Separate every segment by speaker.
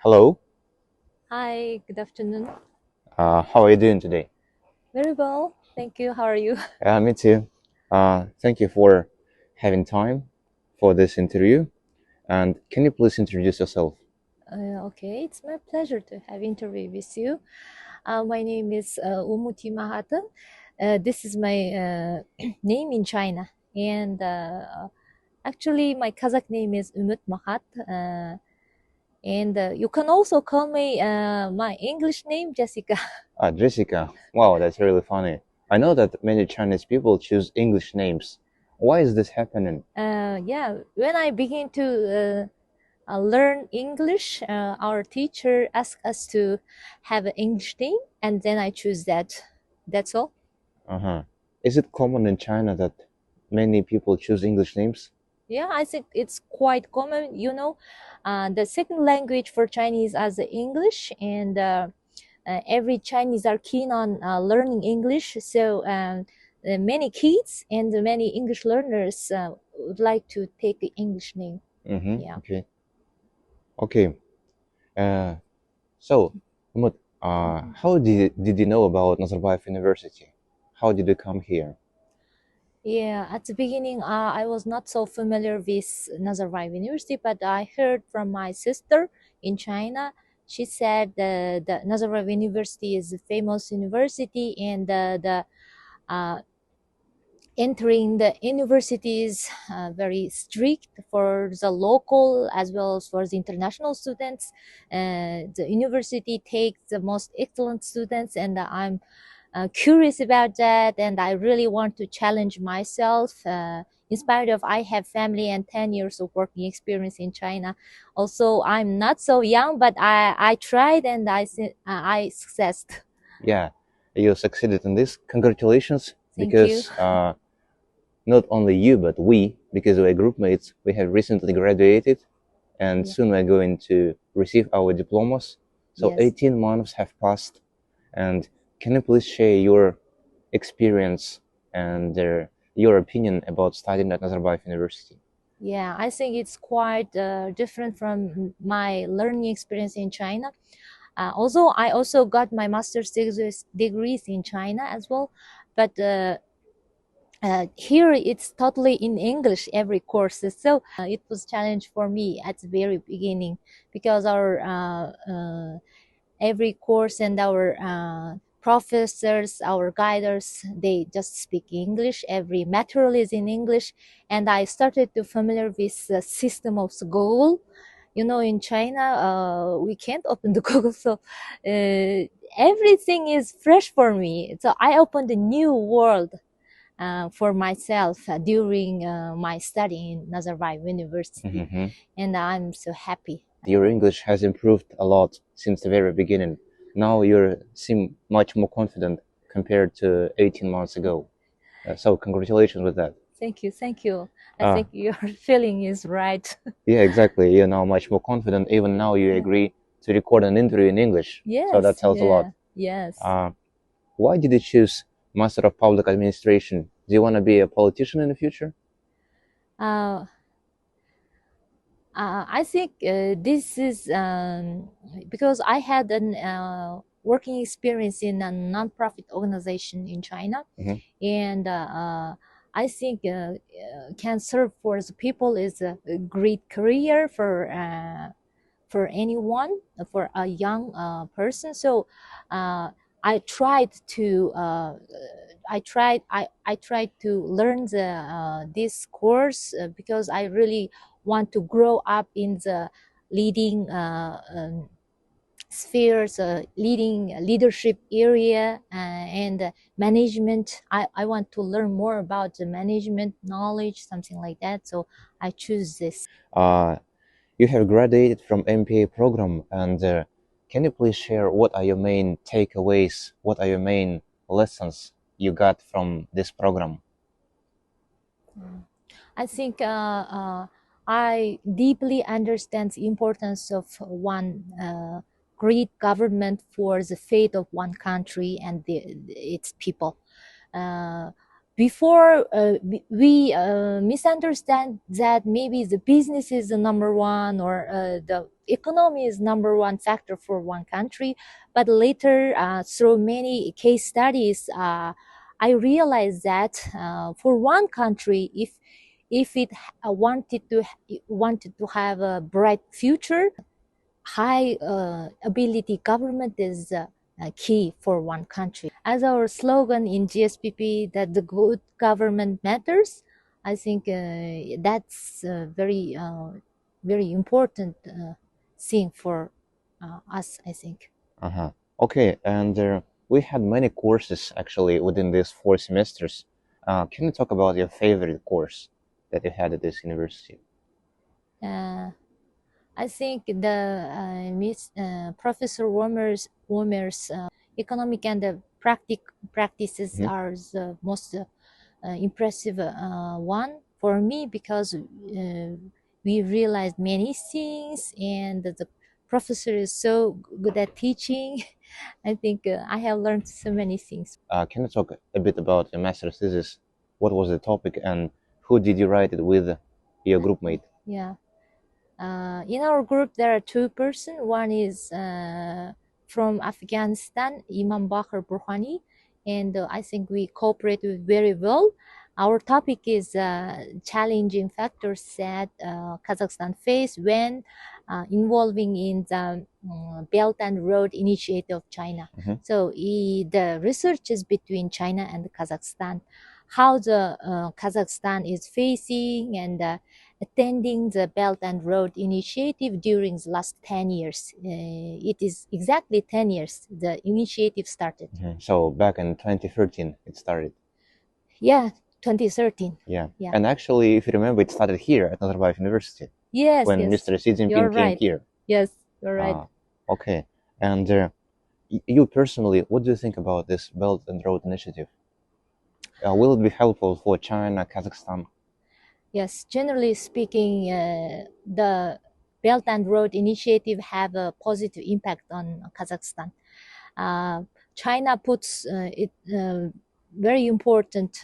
Speaker 1: Hello.
Speaker 2: Hi, good afternoon.
Speaker 1: How are you doing today?
Speaker 2: Very well, thank you. How are you?
Speaker 1: Me too. Thank you for having time for this interview. And can you please introduce yourself?
Speaker 2: Okay, it's my pleasure to have interview with you. My name is Umit Makhat. This is my name in China, and actually my Kazakh name is Umit Makhat. And you can also call me my English name Jessica.
Speaker 1: Jessica. Wow, that's really funny. I know that many Chinese people choose English names. Why is this happening?
Speaker 2: Yeah, when I begin to learn English, our teacher asked us to have an English name, and then I choose that. That's all.
Speaker 1: Uh-huh. Is it common in China that many people choose English names?
Speaker 2: Yeah, I think it's quite common. The second language for Chinese is English, and every Chinese are keen on learning English. So many kids and many English learners would like to take the English name.
Speaker 1: Mm-hmm.
Speaker 2: Yeah.
Speaker 1: Okay. Okay. Uh, so, Umut, how did you know about Nazarbayev University? How did you come here?
Speaker 2: Yeah, at the beginning, I was not so familiar with Nazarbayev University, but I heard from my sister in China. She said the Nazarbayev University is a famous university, and the uh, entering the university is very strict for the local as well as for the international students. The university takes the most excellent students, and I'm curious about that, and I really want to challenge myself. In spite of I have family and 10 years of working experience in China, also I'm not so young, but I tried and I successed.
Speaker 1: Yeah, you succeeded in this. Congratulations,
Speaker 2: Thank you.
Speaker 1: because not only you, but we, because we're group mates, we have recently graduated and
Speaker 2: Yeah.
Speaker 1: soon we're going to receive our diplomas. So
Speaker 2: Yes.
Speaker 1: 18 months have passed. And can you please share your experience and your opinion about studying at Nazarbayev University?
Speaker 2: Yeah, I think it's quite different from my learning experience in China. Also, I also got my master's degrees in China as well, but here it's totally in English every course. So it was challenge for me at the very beginning because our every course and our professors, our guiders, they just speak English. Every material is in English, and I started to familiar with the system of Google. In China, we can't open the Google, so everything is fresh for me. So I opened a new world for myself during my study in Nazarbayev University,
Speaker 1: Mm-hmm.
Speaker 2: and I'm so happy.
Speaker 1: Your English has improved a lot since the very beginning. Now you seem much more confident compared to 18 months ago. So congratulations with that.
Speaker 2: Thank you, thank you. I
Speaker 1: Uh,
Speaker 2: think your feeling is right.
Speaker 1: yeah, exactly. You're now much more confident. Even now you
Speaker 2: Yeah.
Speaker 1: agree to record an interview in English. So that
Speaker 2: Yes,
Speaker 1: tells a lot.
Speaker 2: yeah, yes.
Speaker 1: Uh, why did you choose Master of Public Administration? Do you want to be a politician in the future?
Speaker 2: Uh, I think this is because I had an working experience in a nonprofit organization in China,
Speaker 1: Hmm.
Speaker 2: and I think can serve for the people is a great career for anyone, for a young person. So I tried to I tried to learn the this course because I really want to grow up in the leading spheres, leading leadership area, and management. I want to learn more about the management knowledge, something like that. So I choose this.
Speaker 1: Uh, you have graduated from MPA program, and can you please share what are your main takeaways? What are your main lessons you got from this program?
Speaker 2: I think I deeply understand the importance of one great government for the fate of one country and its people. Uh, before we misunderstand that maybe the business is the number one, or the economy is number one factor for one country. But later, through many case studies, I realized that for one country, if it wanted to have a bright future, high ability government is key for one country. As our slogan in GSPP, that the good government matters, I think that's very important thing for us, I think.
Speaker 1: Uh-huh. Okay, and we had many courses actually within these 4 semesters. Can you talk about your favorite course that you had at this university?
Speaker 2: I think the Professor Wormer's economic and practices
Speaker 1: Mhm.
Speaker 2: are the most impressive one for me, because we realized many things, and the professor is so good at teaching. I think I have learned so many things.
Speaker 1: Can you talk a bit about your master's thesis? What was the topic and who did you write it with your group mate?
Speaker 2: Yeah. In our group, there are two persons. One is from Afghanistan, Imam Bakr Burhani, and I think we cooperate very well. Our topic is challenging factors that Kazakhstan face when involving in the Belt and Road Initiative of China.
Speaker 1: Mhm.
Speaker 2: So the research is between China and Kazakhstan, how the Kazakhstan is facing and attending the Belt and Road Initiative during the last 10 years. It is exactly 10 years the initiative started.
Speaker 1: So back in 2013 it started.
Speaker 2: Yeah, 2013.
Speaker 1: Yeah.
Speaker 2: Yeah.
Speaker 1: And actually, if you remember, it started here at Nazarbayev University
Speaker 2: Yes,
Speaker 1: when
Speaker 2: yes.
Speaker 1: Mr. Xi
Speaker 2: You're
Speaker 1: Jinping came
Speaker 2: right.
Speaker 1: here.
Speaker 2: Yes, you're right.
Speaker 1: Okay. And you personally, what do you think about this Belt and Road Initiative? Will it be helpful for China, Kazakhstan?
Speaker 2: Yes, generally speaking, the Belt and Road Initiative have a positive impact on Kazakhstan. China puts it very important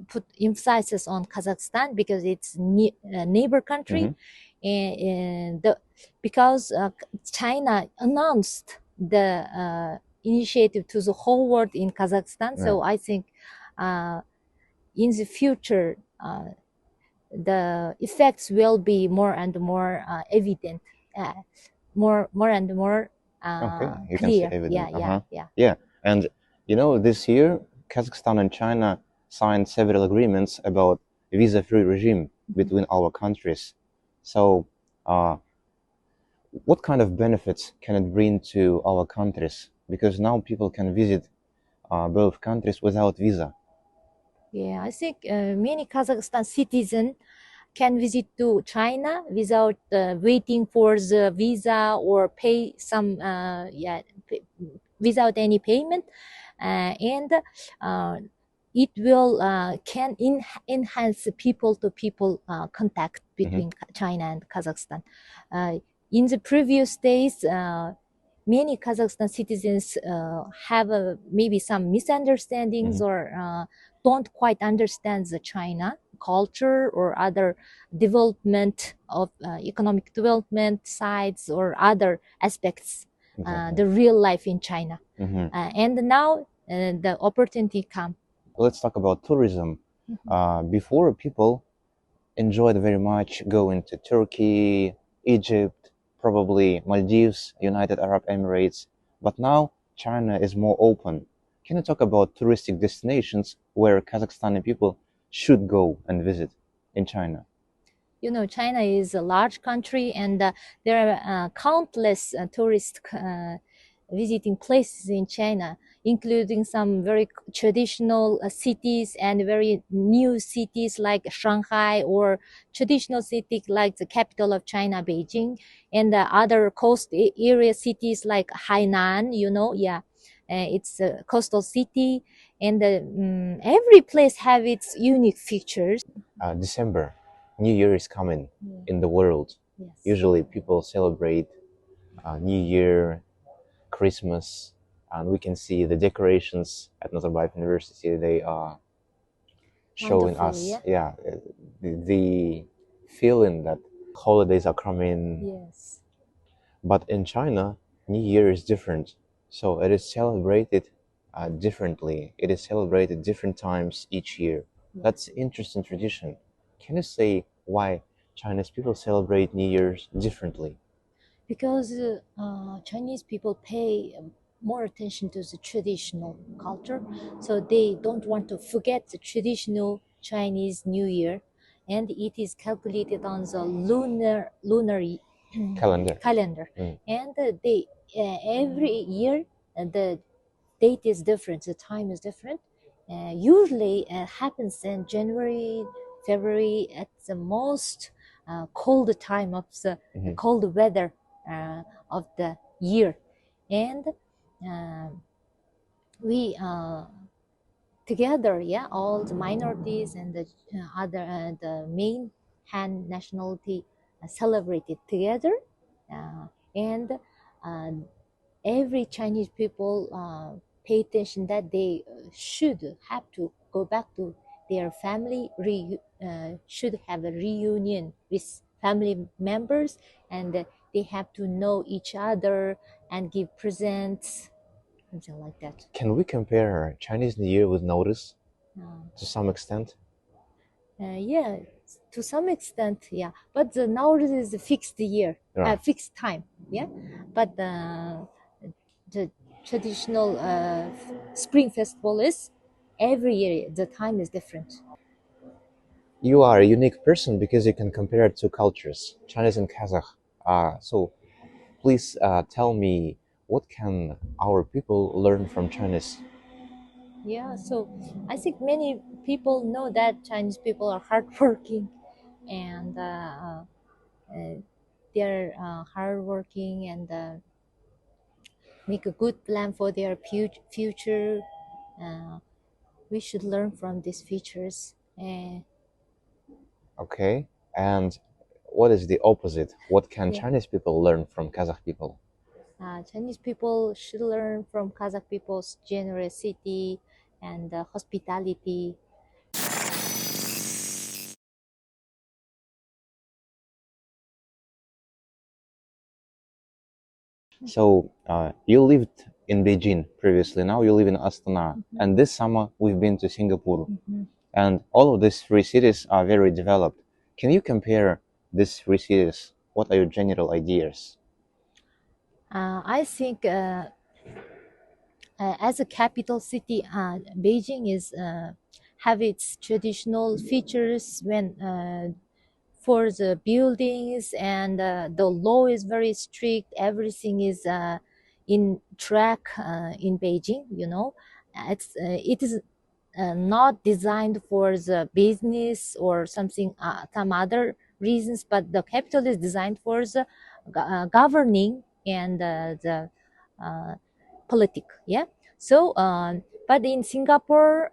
Speaker 2: put emphasis on Kazakhstan because it's neighbor country, and because China announced the initiative to the whole world in Kazakhstan. So I think in the future the effects will be more and more evident, more and more
Speaker 1: Okay, you can say
Speaker 2: clear.
Speaker 1: evident.
Speaker 2: Yeah.
Speaker 1: Yeah, and this year, Kazakhstan and China signed several agreements about visa-free regime between our countries. So, what kind of benefits can it bring to our countries? Because now people can visit both countries without visa.
Speaker 2: Yeah, I think many Kazakhstan citizens can visit to China without waiting for the visa or pay some without any payment, and it will can enhance people to people contact between China and Kazakhstan. In the previous days, many Kazakhstan citizens have maybe some misunderstandings or don't quite understand the China culture or other development of economic development sides or other aspects, the real life in China. And now the opportunity come.
Speaker 1: Let's talk about tourism. Before, people enjoyed very much going to Turkey, Egypt, probably Maldives, United Arab Emirates, but now China is more open. Can you talk about touristic destinations where Kazakhstani people should go and visit in China?
Speaker 2: You know, China is a large country, and there are countless tourist visiting places in China, including some very traditional cities and very new cities like Shanghai, or traditional city like the capital of China, Beijing, and other coast area cities like Hainan. It's a coastal city, and every place have its unique features.
Speaker 1: December, New Year is coming in the world.
Speaker 2: Yes.
Speaker 1: Usually people celebrate New Year, Christmas, and we can see the decorations at Nazarbayev University. They are showing
Speaker 2: Wonderful,
Speaker 1: us,
Speaker 2: yeah.
Speaker 1: yeah, the feeling that holidays are coming.
Speaker 2: Yes.
Speaker 1: But in China, New Year is different. So it is celebrated differently. It is celebrated different times each year.
Speaker 2: Yeah.
Speaker 1: That's interesting tradition. Can you say why Chinese people celebrate New Year's differently?
Speaker 2: Because Chinese people pay more attention to the traditional culture, so they don't want to forget the traditional Chinese New Year, and it is calculated on the lunar
Speaker 1: Calendar.
Speaker 2: calendar,
Speaker 1: Mm.
Speaker 2: and they every year the date is different, the time is different. Usually happens in January, February at the most cold time of the
Speaker 1: Mhm.
Speaker 2: cold weather of the year, and uh, we together, yeah, all the minorities and the other the main Han nationality celebrated together, and uh, every Chinese people pay attention that they should have to go back to their family, should have a reunion with family members, and they have to know each other and give presents, something like that.
Speaker 1: Can we compare Chinese New Year with Notice
Speaker 2: Uh,
Speaker 1: to some extent?
Speaker 2: yeah, to some extent, yeah. But the nowadays is a fixed year,
Speaker 1: Yeah.
Speaker 2: fixed time, yeah. But the traditional spring festival is every year. The time is different.
Speaker 1: You are a unique person because you can compare two cultures, Chinese and Kazakh. So please tell me, what can our people learn from Chinese?
Speaker 2: Yeah. So I think many people know that Chinese people are hardworking, and they're hardworking and make a good plan for their future. Uh, we should learn from these features.
Speaker 1: Okay. And what is the opposite? What can
Speaker 2: Yeah,
Speaker 1: Chinese people learn from Kazakh people?
Speaker 2: Chinese people should learn from Kazakh people's generosity and hospitality.
Speaker 1: So you lived in Beijing previously. Now you live in Astana.
Speaker 2: Mhm.
Speaker 1: And this summer we've been to Singapore.
Speaker 2: Mhm.
Speaker 1: And all of these three cities are very developed. Can you compare these three cities? What are your general ideas?
Speaker 2: I think as a capital city, Beijing is have its traditional features when for the buildings, and the law is very strict. Everything is in track in Beijing. It is not designed for the business or something, some other reasons, but the capital is designed for the governing and the uh, politic, yeah. So but in Singapore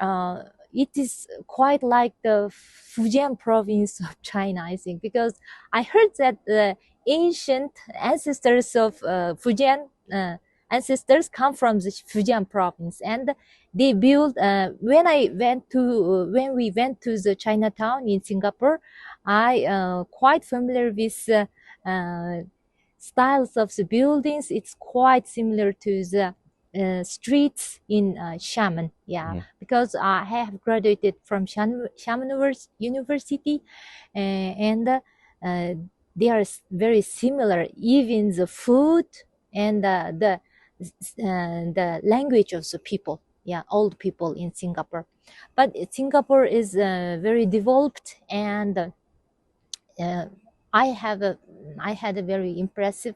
Speaker 2: it is quite like the Fujian province of China, I think, because I heard that the ancient ancestors of Fujian ancestors come from the Fujian province, and they built when we went to the Chinatown in Singapore, I quite familiar with uh, styles of the buildings. It's quite similar to the streets in Xiamen, yeah,
Speaker 1: Mhm.
Speaker 2: because I have graduated from Xiamen University, and they are very similar. Even the food and the language of the people, yeah, old people in Singapore. But Singapore is very developed, and uh, I have a I had a very impressive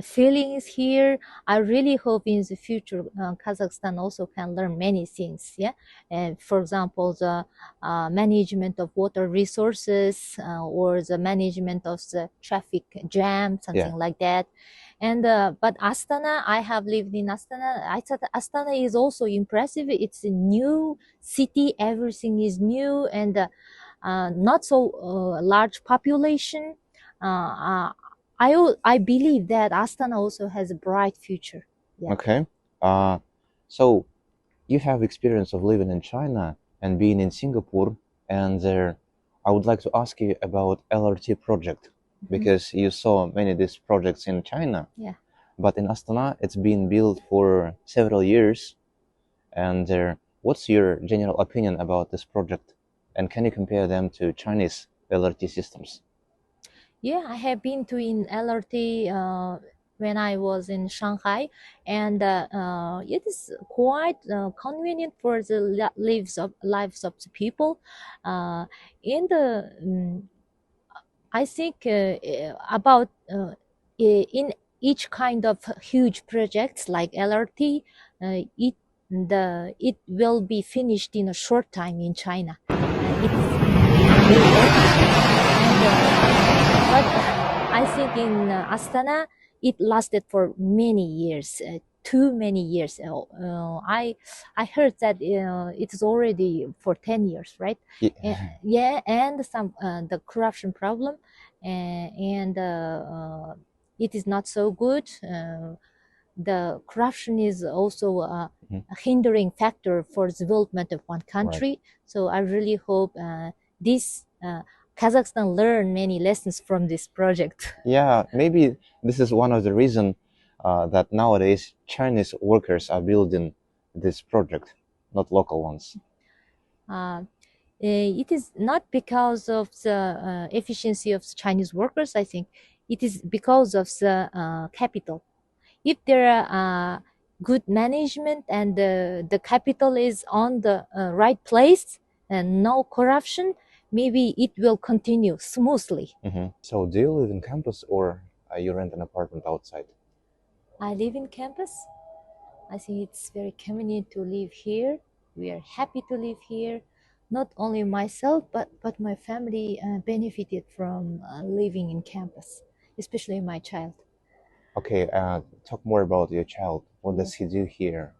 Speaker 2: feelings here. I really hope in the future Kazakhstan also can learn many things. Yeah, and for example, the management of water resources or the management of the traffic jam,
Speaker 1: Yeah.
Speaker 2: something like that. And but Astana, I have lived in Astana. I thought Astana is also impressive. It's a new city. Everything is new, and not so large population. I believe that Astana also has a bright future. Yeah.
Speaker 1: Okay. Uh, so you have experience of living in China and being in Singapore. And I would like to ask you about LRT project because you saw many of these projects in China,
Speaker 2: Yeah.
Speaker 1: but in Astana it's been built for several years. And what's your general opinion about this project? And can you compare them to Chinese LRT systems?
Speaker 2: Yeah, I have been to in LRT when I was in Shanghai, and it is quite convenient for the lives of the people. In the I think about in each kind of huge projects like LRT, it will be finished in a short time in China. But I think in Astana, it lasted for many years, too many years. I heard that it is already for 10 years, right? Yeah, and some the corruption problem, and it is not so good. The corruption is also a hindering factor for the development of one country. So I really hope this Kazakhstan learn many lessons from this project.
Speaker 1: Yeah, maybe this is one of the reason that nowadays Chinese workers are building this project, not local ones.
Speaker 2: It is not because of the efficiency of Chinese workers. I think it is because of the capital. If there are good management and the capital is on the right place and no corruption, maybe it will continue smoothly.
Speaker 1: So do you live in campus or you rent an apartment outside?
Speaker 2: I live in campus. I think it's very convenient to live here. We are happy to live here. Not only myself, but my family benefited from living in campus, especially my child.
Speaker 1: Okay, talk more about your child. What does he do here?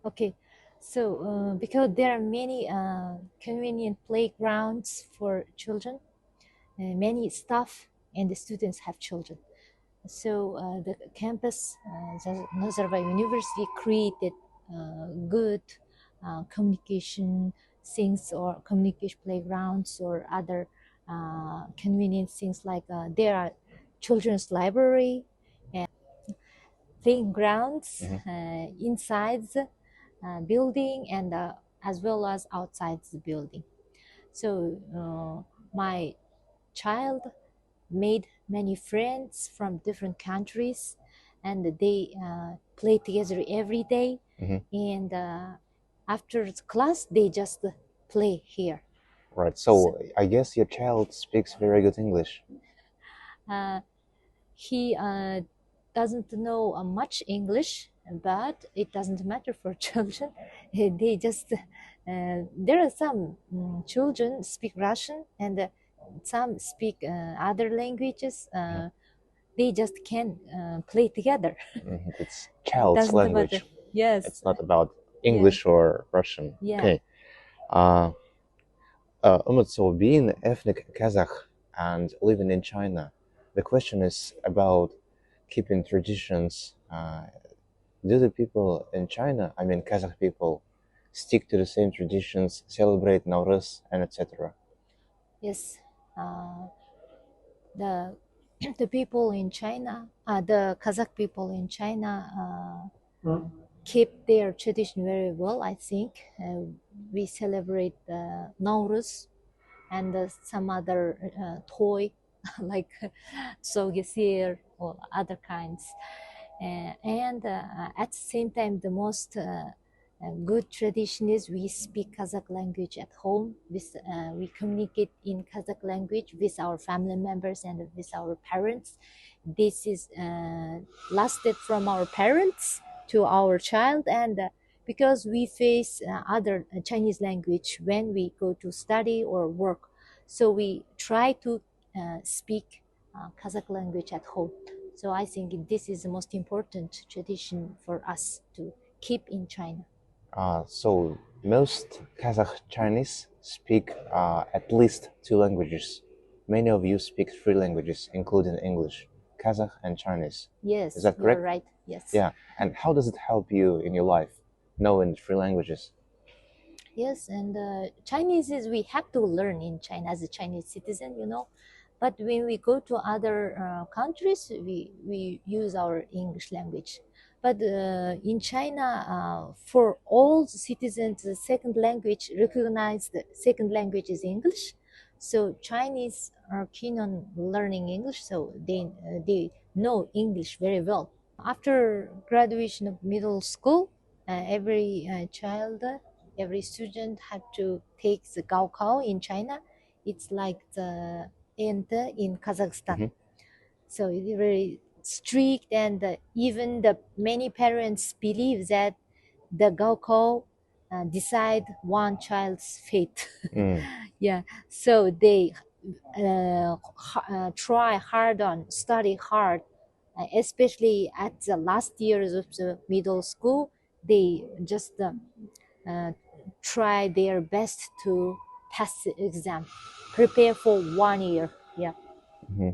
Speaker 2: Okay, so because there are many convenient playgrounds for children, many staff and the students have children. So the campus, the Nazarbayev University created good communication things or communication playgrounds or other convenient things like there are children's library and playgrounds inside the building and as well as outside the building. So my child made many friends from different countries and they play together every day. And after the class they just play here.
Speaker 1: Right, so I guess your child speaks very good English.
Speaker 2: He doesn't know much English, but it doesn't matter for children. They just there are some children speak Russian and some speak other languages. They just can play together.
Speaker 1: It's child's
Speaker 2: Doesn't
Speaker 1: language.
Speaker 2: matter. Yes.
Speaker 1: It's not about English or Russian.
Speaker 2: Yeah.
Speaker 1: Okay. Umut, so being ethnic Kazakh and living in China, the question is about keeping traditions. Do the people in China, I mean Kazakh people, stick to the same traditions, celebrate Nowruz, and etc.?
Speaker 2: Yes. The the people in China, the Kazakh people in China keep their tradition very well. I think we celebrate Nowruz and some other toy like sogesir or other kinds. And at the same time, the most good tradition is we speak Kazakh language at home. We communicate in Kazakh language with our family members and with our parents. This is lasted from our parents to our child, and because we face other Chinese language when we go to study or work, so we try to speak Kazakh language at home. So I think this is the most important tradition for us to keep in China.
Speaker 1: So most Kazakh Chinese speak at least two languages. Many of you speak three languages, including English, Kazakh, and Chinese.
Speaker 2: Yes,
Speaker 1: Is that correct?
Speaker 2: you're right. Yes.
Speaker 1: Yeah. And how does it help you in your life, knowing three languages?
Speaker 2: Yes, and Chinese is we have to learn in China as a Chinese citizen, you know. But when we go to other countries, we use our English language. But in China, for all citizens, the second language recognized the second language is English. So Chinese are keen on learning English, so they know English very well. After graduation of middle school, every child, every student had to take the Gaokao in China. It's like the enter in Kazakhstan.
Speaker 1: Hmm.
Speaker 2: So it's very strict, and even the many parents believe that the Gaokao decide one child's fate.
Speaker 1: Mm.
Speaker 2: Yeah, so they try hard on study hard, especially at the last years of the middle school. They just uh, try their best to pass the exam, prepare for 1 year. Yeah.
Speaker 1: Hmm.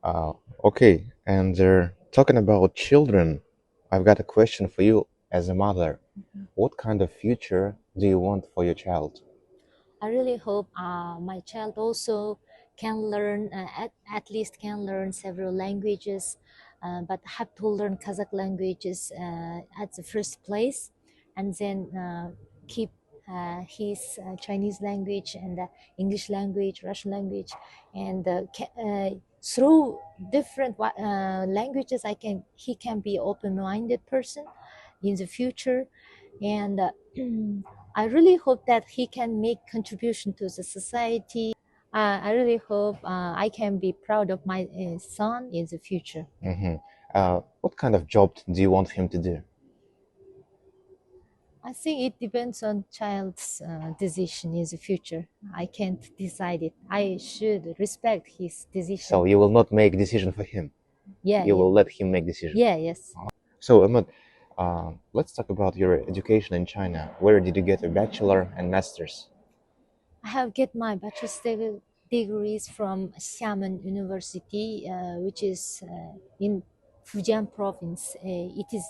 Speaker 1: Uh, okay, and talking about children, I've got a question for you as a mother. What kind of future do you want for your child?
Speaker 2: I really hope my child also can learn, at least can learn several languages, but have to learn Kazakh languages at the first place, and then keep his Chinese language and English language, Russian language, and through different languages, he can be open-minded person in the future, and I really hope that he can make contribution to the society. I really hope I can be proud of my son in the future.
Speaker 1: Hmm. What kind of job do you want him to do?
Speaker 2: I think it depends on child's decision in the future. I can't decide it. I should respect his decision.
Speaker 1: So you will not make decision for him.
Speaker 2: Yeah,
Speaker 1: You
Speaker 2: yeah,
Speaker 1: will let him make decision.
Speaker 2: yeah, yes.
Speaker 1: So Ahmed, let's talk about your education in China. Where did you get your bachelor and master's?
Speaker 2: I have get my bachelor's degrees from Xiamen University, which is in Fujian province. It is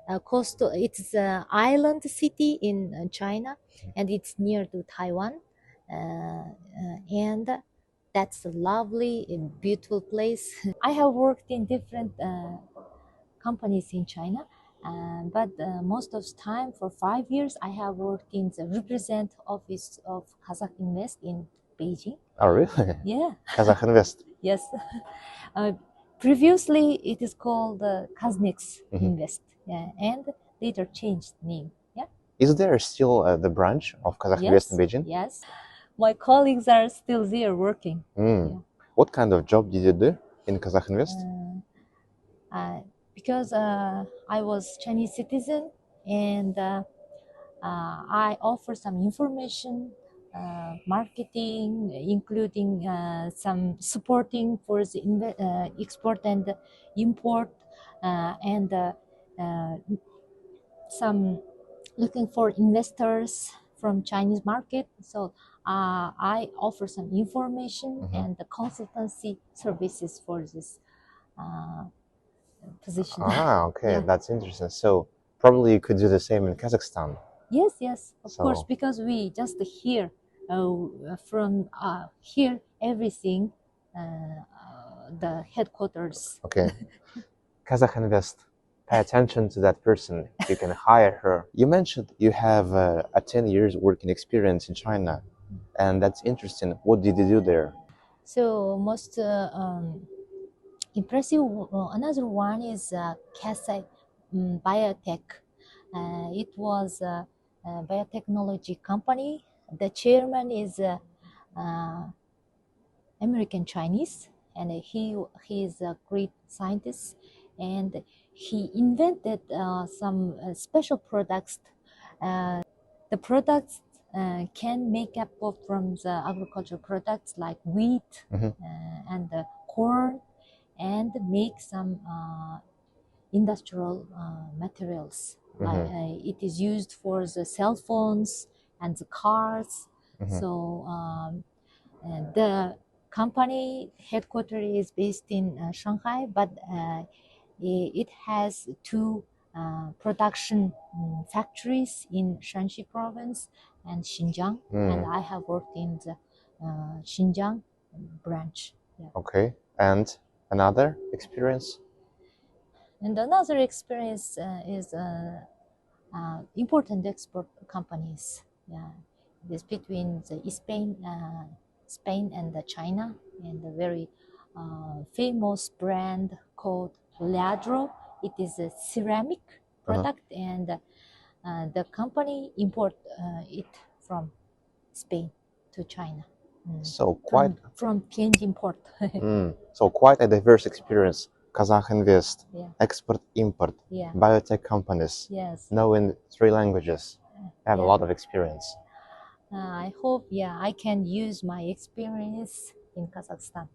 Speaker 2: a coastal. It's an island city in China, and it's near to Taiwan. And that's a lovely and beautiful place. I have worked in different companies in China. But most of the time, for 5 years, I have worked in the represent office of Kazakh Invest in Beijing.
Speaker 1: Oh, really?
Speaker 2: Yeah,
Speaker 1: Kazakh Invest.
Speaker 2: yes. Uh, Previously, it is called Kaznex
Speaker 1: Mhm.
Speaker 2: Invest, yeah, and later changed name. Yeah.
Speaker 1: Is there still the branch of Kazakh Invest in
Speaker 2: Yes.
Speaker 1: Beijing?
Speaker 2: Yes. My colleagues are still there working.
Speaker 1: Mm.
Speaker 2: Yeah.
Speaker 1: What kind of job did you do in Kazakh Invest?
Speaker 2: Because I was Chinese citizen, and I offer some information, marketing, including some supporting for the export and import, and uh, some looking for investors from Chinese market. So I offer some information
Speaker 1: Mhm.
Speaker 2: and the consultancy services for this uh, position.
Speaker 1: Ah, okay,
Speaker 2: Yeah.
Speaker 1: that's interesting. So probably you could do the same in Kazakhstan.
Speaker 2: Yes, yes, of course,
Speaker 1: So,
Speaker 2: because we just hear from here everything, the headquarters.
Speaker 1: okay, Kazakh Invest. Pay attention to that person. You can hire her. You mentioned you have a 10 years working experience in China, and that's interesting. What did you do there?
Speaker 2: So most impressive. Another one is Kasai Biotech. It was a biotechnology company. The chairman is uh, American Chinese, and he is a great scientist, and he invented some special products. The products can make up from the agricultural products like wheat
Speaker 1: Mhm.
Speaker 2: and corn, and make some industrial materials. Like
Speaker 1: Mhm.
Speaker 2: it is used for the cell phones and the cars.
Speaker 1: Mhm.
Speaker 2: So the company headquarters is based in Shanghai, but it has two production factories in Shanxi province and Xinjiang, and I have worked in the Xinjiang branch. Yeah.
Speaker 1: Okay. And another experience?
Speaker 2: And another experience is important export companies. Yeah, it is between the Spain and the China, and a very famous brand called Ladro. It is a ceramic product, and the company import it from Spain to China.
Speaker 1: So quite
Speaker 2: from Tianjin port.
Speaker 1: so quite a diverse experience. Kazakh Invest,
Speaker 2: Yeah.
Speaker 1: export import,
Speaker 2: Yeah.
Speaker 1: biotech companies,
Speaker 2: Yes.
Speaker 1: knowing 3 languages. I have a
Speaker 2: Yeah.
Speaker 1: lot of experience.
Speaker 2: I hope, I can use my experience in Kazakhstan.